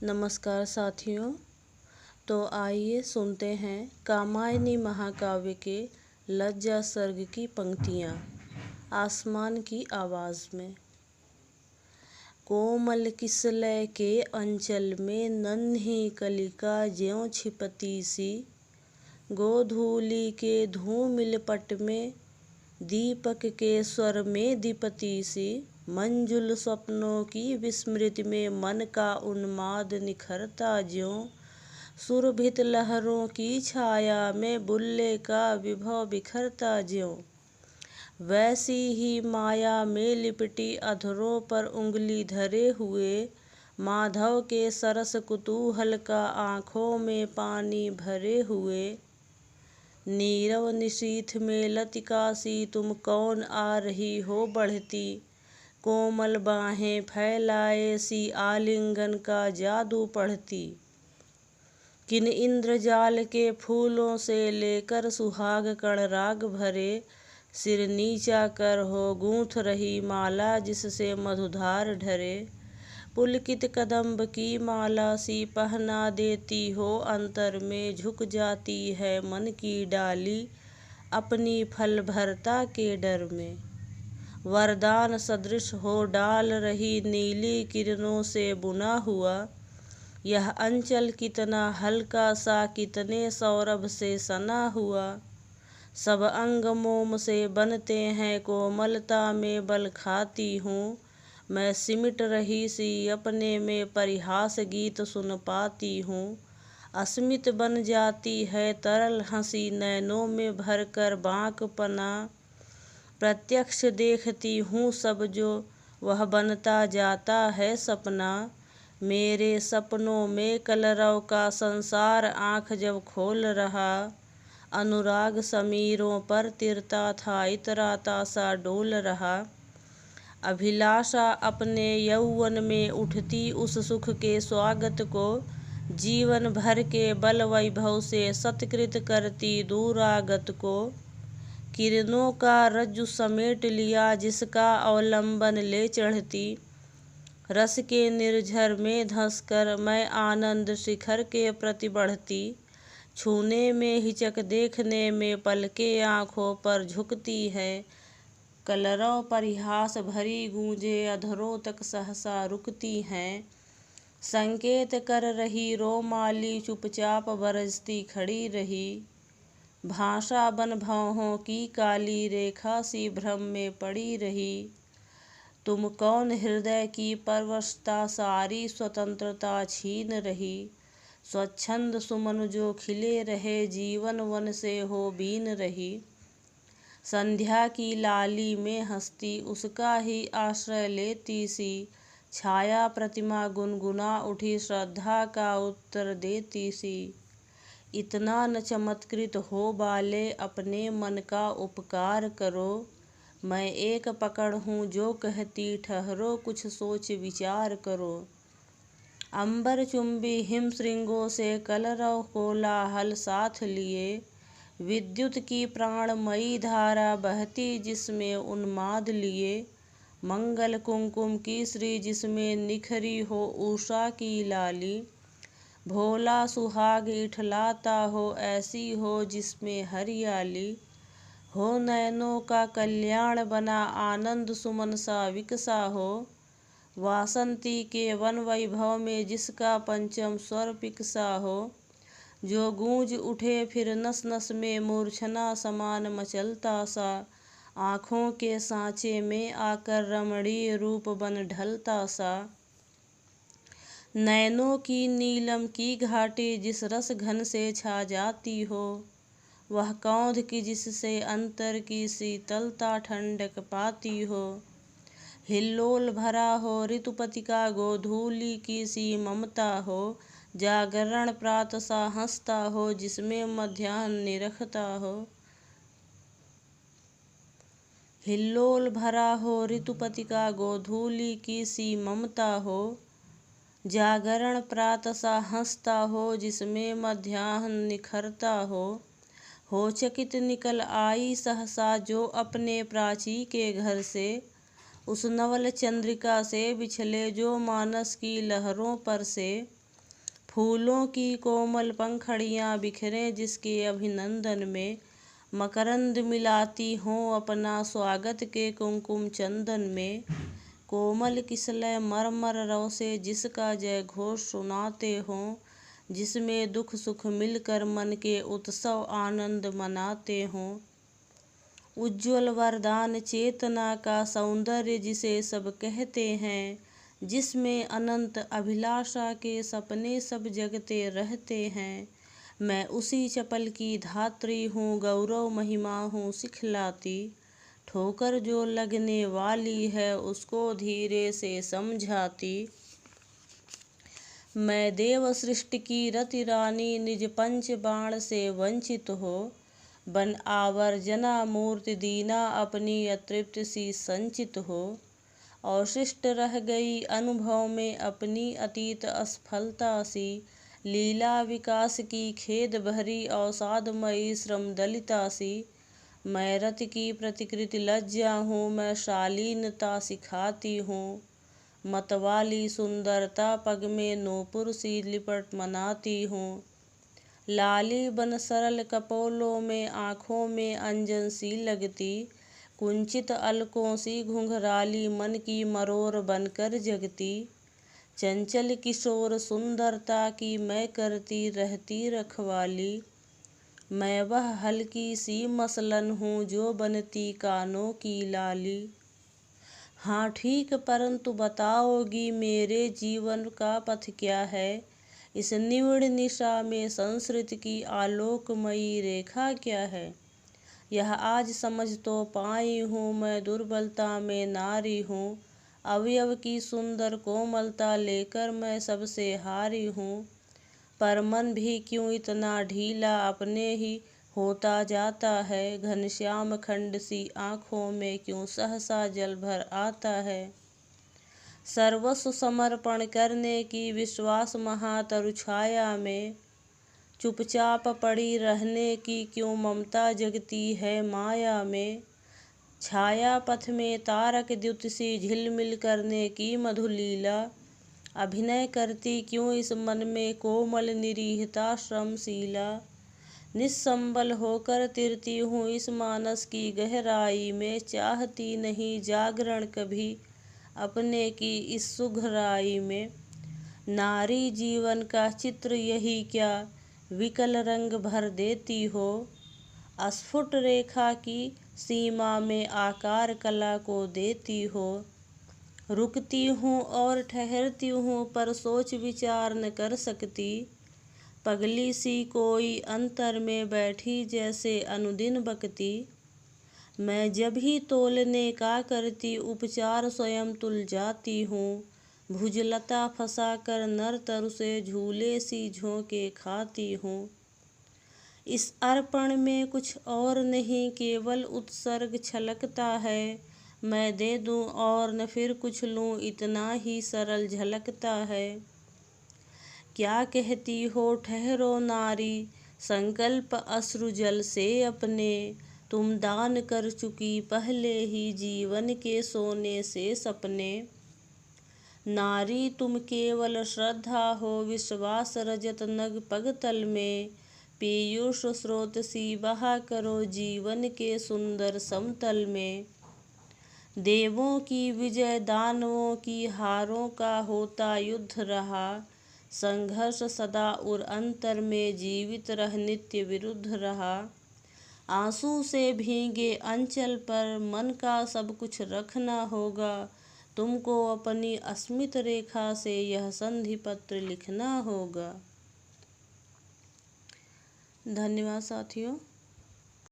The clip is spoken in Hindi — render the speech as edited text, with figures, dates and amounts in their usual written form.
नमस्कार साथियों। तो आइए सुनते हैं कामायनी महाकाव्य के लज्जा सर्ग की पंक्तियाँ आसमान की आवाज़ में। कोमल किसलय के अंचल में नन्ही कलिका ज्यों छिपती सी, गोधूली के धूमिल पट में दीपक के स्वर में दीपती सी, मंजुल स्वप्नों की विस्मृति में मन का उन्माद निखरता ज्यों, सुरभित लहरों की छाया में बुल्ले का विभव बिखरता ज्यों, वैसी ही माया में लिपटी अधरों पर उंगली धरे हुए माधव के सरस कुतूहल का आँखों में पानी भरे हुए, नीरव निशीथ में लतिका सी तुम कौन आ रही हो बढ़ती, कोमल बाहें फैलाए सी आलिंगन का जादू पढ़ती, किन इंद्रजाल के फूलों से लेकर सुहाग कण राग भरे, सिर नीचा कर हो गूंथ रही माला जिससे मधुधार ढरे, पुलकित कदम्ब की माला सी पहना देती हो अंतर में झुक जाती है मन की डाली अपनी फल भरता के डर में, वरदान सदृश हो डाल रही नीली किरणों से बुना हुआ, यह अंचल कितना हल्का सा कितने सौरभ से सना हुआ, सब अंग मोम से बनते हैं कोमलता में बल खाती हूँ, मैं सिमट रही सी अपने में परिहास गीत सुन पाती हूँ, अस्मित बन जाती है तरल हंसी नैनों में भरकर बांकपना, प्रत्यक्ष देखती हूँ सब जो वह बनता जाता है सपना, मेरे सपनों में कलरव का संसार आँख जब खोल रहा, अनुराग समीरों पर तिरता था इतराता सा डोल रहा, अभिलाषा अपने यौवन में उठती उस सुख के स्वागत को, जीवन भर के बल वैभव से सत्कृत करती दूरागत को, किरणों का रज्जु समेट लिया जिसका अवलंबन ले चढ़ती, रस के निर्झर में धंसकर मैं आनंद शिखर के प्रति बढ़ती, छूने में हिचक देखने में पलके आँखों पर झुकती है, कलरव परिहास भरी गूंजे अधरों तक सहसा रुकती हैं, संकेत कर रही रोमाली चुपचाप बरसती खड़ी रही, भाषा बन भौहों की काली रेखा सी भ्रम में पड़ी रही, तुम कौन हृदय की परवशता सारी स्वतंत्रता छीन रही, स्वच्छंद सुमन जो खिले रहे जीवन वन से हो बीन रही, संध्या की लाली में हंसती उसका ही आश्रय लेती सी, छाया प्रतिमा गुनगुना उठी श्रद्धा का उत्तर देती सी, इतना न चमत्कृत हो बाले अपने मन का उपकार करो, मैं एक पकड़ हूँ जो कहती ठहरो कुछ सोच विचार करो, अंबर चुंबी हिम श्रृंगों से कलरव कोलाहल साथ लिए, विद्युत की प्राणमयी धारा बहती जिसमें उन्माद लिए, मंगल कुमकुम की श्री जिसमें निखरी हो उषा की लाली, भोला सुहाग इठलाता हो ऐसी हो जिसमें हरियाली, हो नयनों का कल्याण बना आनंद सुमन सा विकसा हो, वासंती के वन वैभव में जिसका पंचम स्वर पिकसा हो, जो गूंज उठे फिर नस नस में मूर्छना समान मचलता सा, आँखों के सांचे में आकर रमणीय रूप बन ढलता सा, नैनों की नीलम की घाटी जिस रस घन से छा जाती हो, वह कौंध की जिससे अंतर की शीतलता ठंडक पाती हो, हिल्लोल भरा हो ऋतुपति का गोधूली की सी ममता हो, जागरण प्रात सा हंसता हो जिसमें मध्याह्न निरखता हो, हिल्लोल भरा हो ऋतुपति का गोधूली की सी ममता हो, जागरण प्रात सा हंसता हो जिसमें मध्याह्न निखरता हो चकित निकल आई सहसा जो अपने प्राची के घर से, उस नवल चंद्रिका से बिछले जो मानस की लहरों पर से, फूलों की कोमल पंखड़ियाँ बिखरें जिसके अभिनंदन में, मकरंद मिलाती हों अपना स्वागत के कुमकुम चंदन में। कोमल किसलय मरमर रव से जिसका जय घोष सुनाते हों, जिसमें दुख सुख मिलकर मन के उत्सव आनंद मनाते हों। उज्ज्वल वरदान चेतना का सौंदर्य जिसे सब कहते हैं, जिसमें अनंत अभिलाषा के सपने सब जगते रहते हैं। मैं उसी चपल की धात्री हूँ, गौरव महिमा हूँ सिखलाती, ठोकर जो लगने वाली है उसको धीरे से समझाती। मैं देव सृष्टि की रति रानी, निज पंच बाण से वंचित हो, बन आवर्जना मूर्ति दीना अपनी अतृप्त सी संचित हो। अवशिष्ट रह गई अनुभव में अपनी अतीत असफलता सी, लीला विकास की खेद भरी अवसादमयी श्रम दलिता सी। मैं रति की प्रतिकृति लज्जा हूँ, मैं शालीनता सिखाती हूँ, मतवाली सुंदरता पग में नूपुर सी लिपट मनाती हूँ। लाली बन सरल कपोलों में आँखों में अंजन सी लगती, कुंचित अलकों सी घुंघराली मन की मरोर बनकर जगती। चंचल किशोर सुंदरता की मैं करती रहती रखवाली, मैं वह हल्की सी मसलन हूँ जो बनती कानों की लाली। हाँ ठीक, परंतु बताओगी मेरे जीवन का पथ क्या है, इस निविड़ निशा में संस्कृति की आलोकमयी रेखा क्या है। यह आज समझ तो पाई हूँ, मैं दुर्बलता में नारी हूँ, अवयव की सुंदर कोमलता लेकर मैं सबसे हारी हूँ। पर मन भी क्यों इतना ढीला अपने ही होता जाता है, घनश्याम खंड सी आँखों में क्यों सहसा जल भर आता है। सर्वस्व समर्पण करने की विश्वास महातरु छाया में, चुपचाप पड़ी रहने की क्यों ममता जगती है माया में। छाया पथ में तारक द्युत सी झिलमिल करने की मधुलीला, अभिनय करती क्यों इस मन में कोमल निरीहता श्रमशीला। निस्संबल होकर तिरती हूँ इस मानस की गहराई में, चाहती नहीं जागरण कभी अपने की इस सुघराई में। नारी जीवन का चित्र यही क्या विकल रंग भर देती हो, अस्फुट रेखा की सीमा में आकार कला को देती हो। रुकती हूँ और ठहरती हूँ पर सोच विचार न कर सकती, पगली सी कोई अंतर में बैठी जैसे अनुदिन बकती। मैं जब ही तोलने का करती उपचार स्वयं तुल जाती हूँ, भुजलता फंसा कर नर तरु से झूले सी झोंके खाती हूँ। इस अर्पण में कुछ और नहीं केवल उत्सर्ग छलकता है, मैं दे दूं और न फिर कुछ लूं इतना ही सरल झलकता है। क्या कहती हो ठहरो नारी, संकल्प अश्रु जल से अपने, तुम दान कर चुकी पहले ही जीवन के सोने से सपने। नारी तुम केवल श्रद्धा हो विश्वास रजत नग पगतल में, पीयूष स्रोत सी बहा करो जीवन के सुंदर समतल में। देवों की विजय दानवों की हारों का होता युद्ध रहा, संघर्ष सदा उर अंतर में जीवित रह नित्य विरुद्ध रहा। आंसू से भीगे अंचल पर मन का सब कुछ रखना होगा, तुमको अपनी अस्मित रेखा से यह संधि पत्र लिखना होगा। धन्यवाद साथियों।